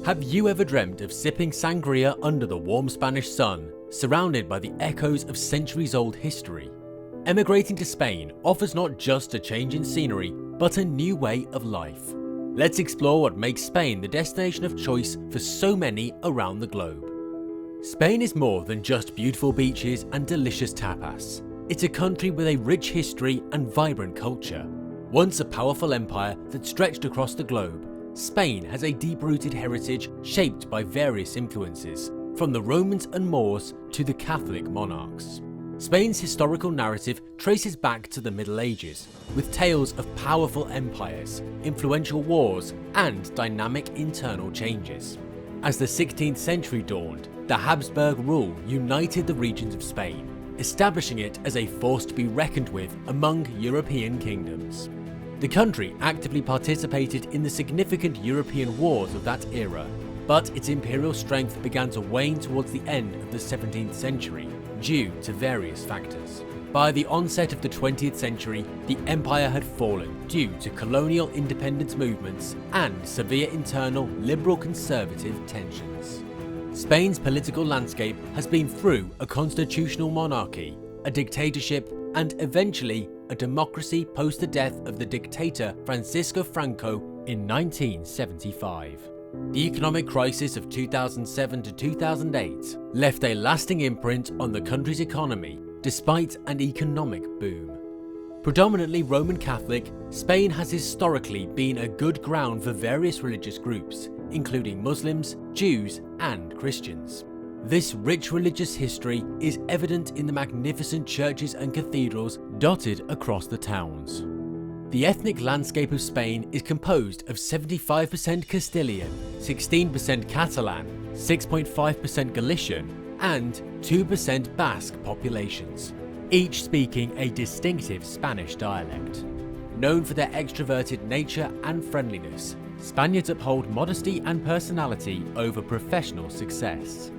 Have you ever dreamt of sipping sangria under the warm Spanish sun, surrounded by the echoes of centuries-old history? Emigrating to Spain offers not just a change in scenery, but a new way of life. Let's explore what makes Spain the destination of choice for so many around the globe. Spain is more than just beautiful beaches and delicious tapas. It's a country with a rich history and vibrant culture. Once a powerful empire that stretched across the globe, Spain has a deep-rooted heritage shaped by various influences, from the Romans and Moors to the Catholic monarchs. Spain's historical narrative traces back to the Middle Ages, with tales of powerful empires, influential wars, and dynamic internal changes. As the 16th century dawned, the Habsburg rule united the regions of Spain, establishing it as a force to be reckoned with among European kingdoms. The country actively participated in the significant European wars of that era, but its imperial strength began to wane towards the end of the 17th century due to various factors. By the onset of the 20th century, the empire had fallen due to colonial independence movements and severe internal liberal-conservative tensions. Spain's political landscape has been through a constitutional monarchy, a dictatorship, and eventually a democracy post the death of the dictator Francisco Franco in 1975. The economic crisis of 2007 to 2008 left a lasting imprint on the country's economy despite an economic boom. Predominantly Roman Catholic, Spain has historically been a good ground for various religious groups, including Muslims, Jews, and Christians. This rich religious history is evident in the magnificent churches and cathedrals dotted across the towns. The ethnic landscape of Spain is composed of 75% Castilian, 16% Catalan, 6.5% Galician, and 2% Basque populations, each speaking a distinctive Spanish dialect. Known for their extroverted nature and friendliness, Spaniards uphold modesty and personality over professional success.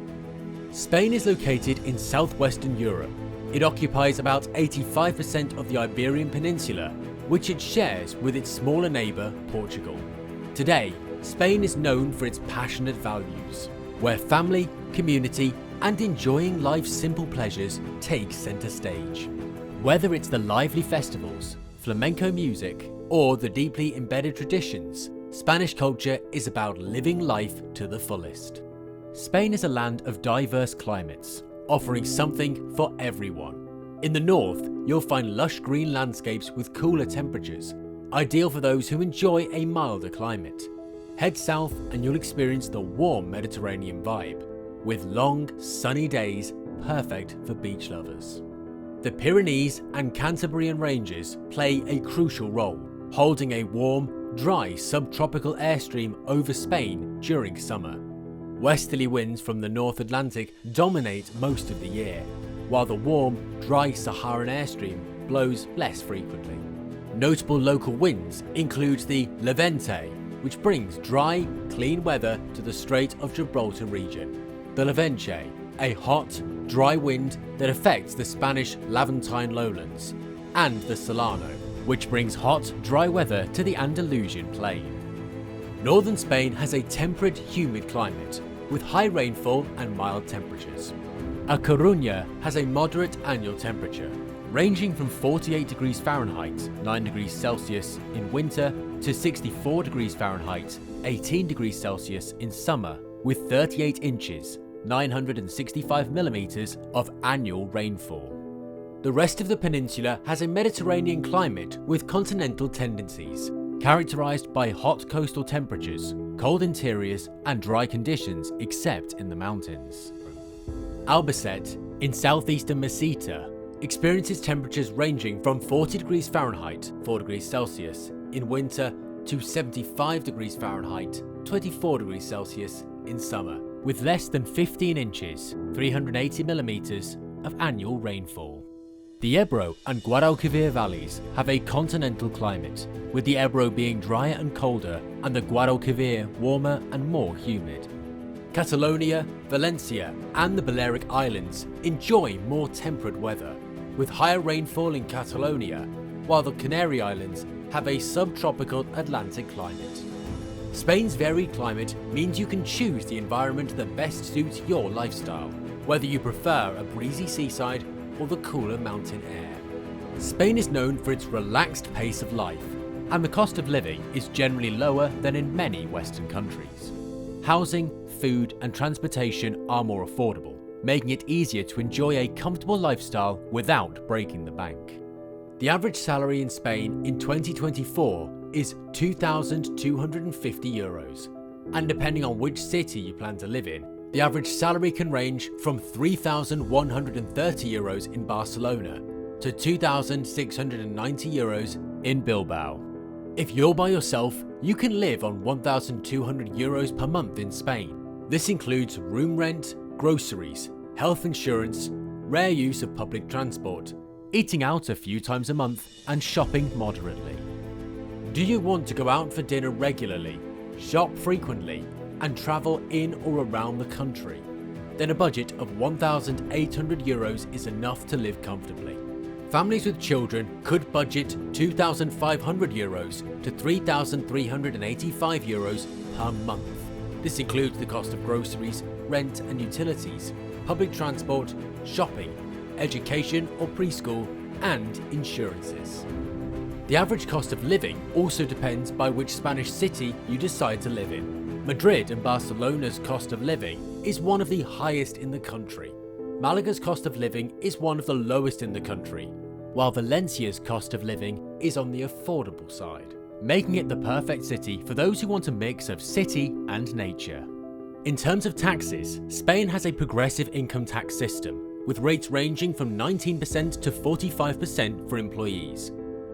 Spain is located in southwestern Europe. It occupies about 85% of the Iberian Peninsula, which it shares with its smaller neighbour, Portugal. Today, Spain is known for its passionate values, where family, community, and enjoying life's simple pleasures take centre stage. Whether it's the lively festivals, flamenco music, or the deeply embedded traditions, Spanish culture is about living life to the fullest. Spain is a land of diverse climates, offering something for everyone. In the north, you'll find lush green landscapes with cooler temperatures, ideal for those who enjoy a milder climate. Head south and you'll experience the warm Mediterranean vibe, with long, sunny days perfect for beach lovers. The Pyrenees and Cantabrian ranges play a crucial role, holding a warm, dry subtropical airstream over Spain during summer. Westerly winds from the North Atlantic dominate most of the year, while the warm, dry Saharan airstream blows less frequently. Notable local winds include the Levante, which brings dry, clean weather to the Strait of Gibraltar region, the Levenche, a hot, dry wind that affects the Spanish Levantine lowlands, and the Solano, which brings hot, dry weather to the Andalusian plain. Northern Spain has a temperate, humid climate, with high rainfall and mild temperatures. A Coruña has a moderate annual temperature, ranging from 48 degrees Fahrenheit, 9 degrees Celsius in winter, to 64 degrees Fahrenheit, 18 degrees Celsius in summer, with 38 inches, 965 millimeters of annual rainfall. The rest of the peninsula has a Mediterranean climate with continental tendencies, characterized by hot coastal temperatures, cold interiors, and dry conditions except in the mountains. Albacete, in southeastern Meseta, experiences temperatures ranging from 40 degrees Fahrenheit, 4 degrees Celsius in winter, to 75 degrees Fahrenheit, 24 degrees Celsius in summer, with less than 15 inches, 380 millimeters of annual rainfall. The Ebro and Guadalquivir valleys have a continental climate, with the Ebro being drier and colder and the Guadalquivir warmer and more humid. Catalonia, Valencia, and the Balearic Islands enjoy more temperate weather, with higher rainfall in Catalonia, while the Canary Islands have a subtropical Atlantic climate. Spain's varied climate means you can choose the environment that best suits your lifestyle, whether you prefer a breezy seaside or the cooler mountain air. Spain is known for its relaxed pace of life, and the cost of living is generally lower than in many Western countries. Housing, food, and transportation are more affordable, making it easier to enjoy a comfortable lifestyle without breaking the bank. The average salary in Spain in 2024 is €2,250, and depending on which city you plan to live in, the average salary can range from €3,130 in Barcelona to €2,690 in Bilbao. If you're by yourself, you can live on €1,200 per month in Spain. This includes room rent, groceries, health insurance, rare use of public transport, eating out a few times a month, and shopping moderately. Do you want to go out for dinner regularly, shop frequently, and travel in or around the country? Then a budget of €1,800 is enough to live comfortably. Families with children could budget €2,500 to €3,385 per month. This includes the cost of groceries, rent and utilities, public transport, shopping, education or preschool, and insurances. The average cost of living also depends by which Spanish city you decide to live in. Madrid and Barcelona's cost of living is one of the highest in the country. Malaga's cost of living is one of the lowest in the country, while Valencia's cost of living is on the affordable side, making it the perfect city for those who want a mix of city and nature. In terms of taxes, Spain has a progressive income tax system, with rates ranging from 19% to 45% for employees.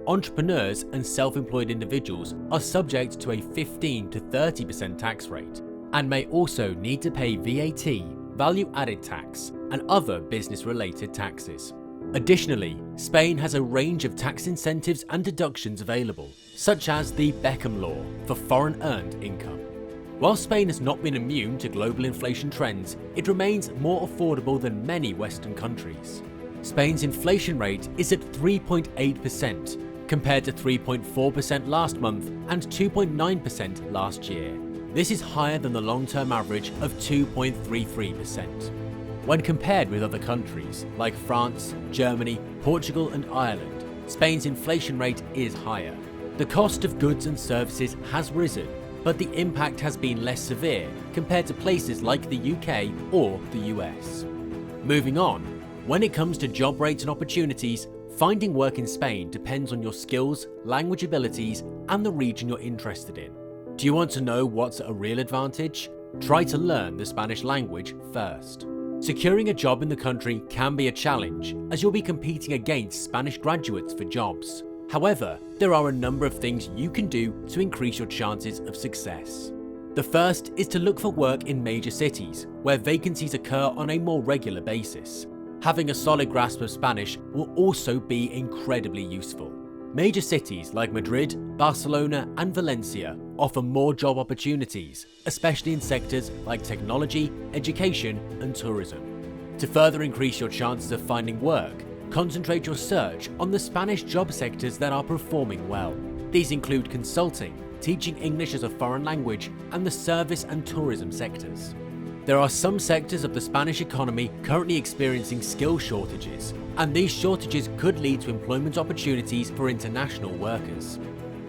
Entrepreneurs and self-employed individuals are subject to a 15 to 30% tax rate, and may also need to pay VAT, value-added tax, and other business-related taxes. Additionally, Spain has a range of tax incentives and deductions available, such as the Beckham Law for foreign earned income. While Spain has not been immune to global inflation trends, it remains more affordable than many Western countries. Spain's inflation rate is at 3.8%, compared to 3.4% last month and 2.9% last year. This is higher than the long-term average of 2.33%. When compared with other countries like France, Germany, Portugal and Ireland, Spain's inflation rate is higher. The cost of goods and services has risen, but the impact has been less severe compared to places like the UK or the US. Moving on, when it comes to job rates and opportunities, finding work in Spain depends on your skills, language abilities, and the region you're interested in. Do you want to know what's a real advantage? Try to learn the Spanish language first. Securing a job in the country can be a challenge, as you'll be competing against Spanish graduates for jobs. However, there are a number of things you can do to increase your chances of success. The first is to look for work in major cities, where vacancies occur on a more regular basis. Having a solid grasp of Spanish will also be incredibly useful. Major cities like Madrid, Barcelona, and Valencia offer more job opportunities, especially in sectors like technology, education, and tourism. To further increase your chances of finding work, concentrate your search on the Spanish job sectors that are performing well. These include consulting, teaching English as a foreign language, and the service and tourism sectors. There are some sectors of the Spanish economy currently experiencing skill shortages, and these shortages could lead to employment opportunities for international workers.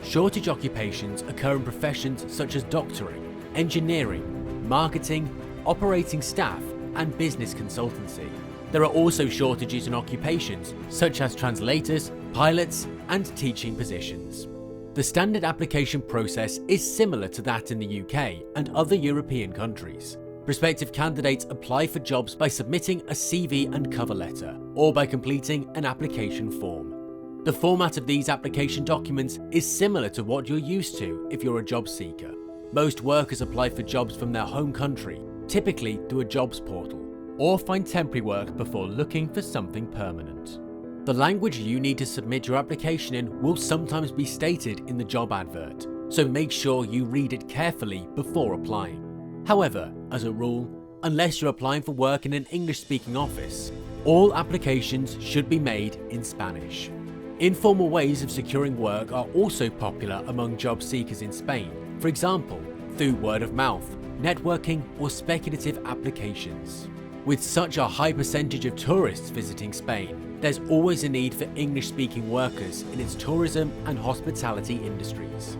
Shortage occupations occur in professions such as doctoring, engineering, marketing, operating staff, and business consultancy. There are also shortages in occupations such as translators, pilots, and teaching positions. The standard application process is similar to that in the UK and other European countries. Prospective candidates apply for jobs by submitting a CV and cover letter, or by completing an application form. The format of these application documents is similar to what you're used to if you're a job seeker. Most workers apply for jobs from their home country, typically through a jobs portal, or find temporary work before looking for something permanent. The language you need to submit your application in will sometimes be stated in the job advert, so make sure you read it carefully before applying. However, as a rule, unless you're applying for work in an English-speaking office, all applications should be made in Spanish. Informal ways of securing work are also popular among job seekers in Spain. For example, through word of mouth, networking, or speculative applications. With such a high percentage of tourists visiting Spain, there's always a need for English-speaking workers in its tourism and hospitality industries.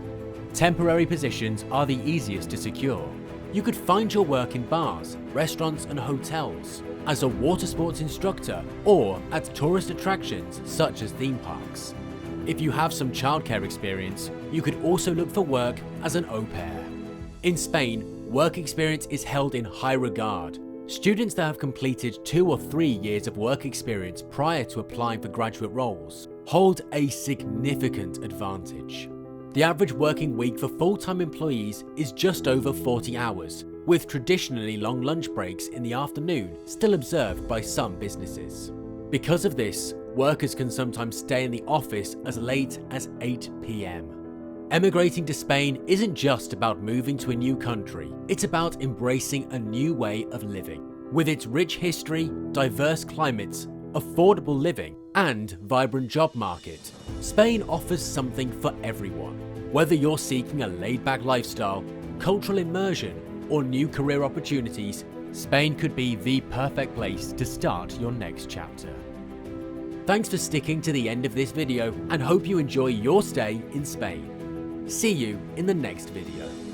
Temporary positions are the easiest to secure. You could find your work in bars, restaurants and hotels, as a water sports instructor, or at tourist attractions such as theme parks. If you have some childcare experience, you could also look for work as an au pair. In Spain, work experience is held in high regard. Students that have completed 2 or 3 years of work experience prior to applying for graduate roles hold a significant advantage. The average working week for full-time employees is just over 40 hours, with traditionally long lunch breaks in the afternoon still observed by some businesses. Because of this, workers can sometimes stay in the office as late as 8 p.m. Emigrating to Spain isn't just about moving to a new country, it's about embracing a new way of living. With its rich history, diverse climates, affordable living, and vibrant job market, Spain offers something for everyone. Whether you're seeking a laid-back lifestyle, cultural immersion, or new career opportunities, Spain could be the perfect place to start your next chapter. Thanks for sticking to the end of this video and hope you enjoy your stay in Spain. See you in the next video.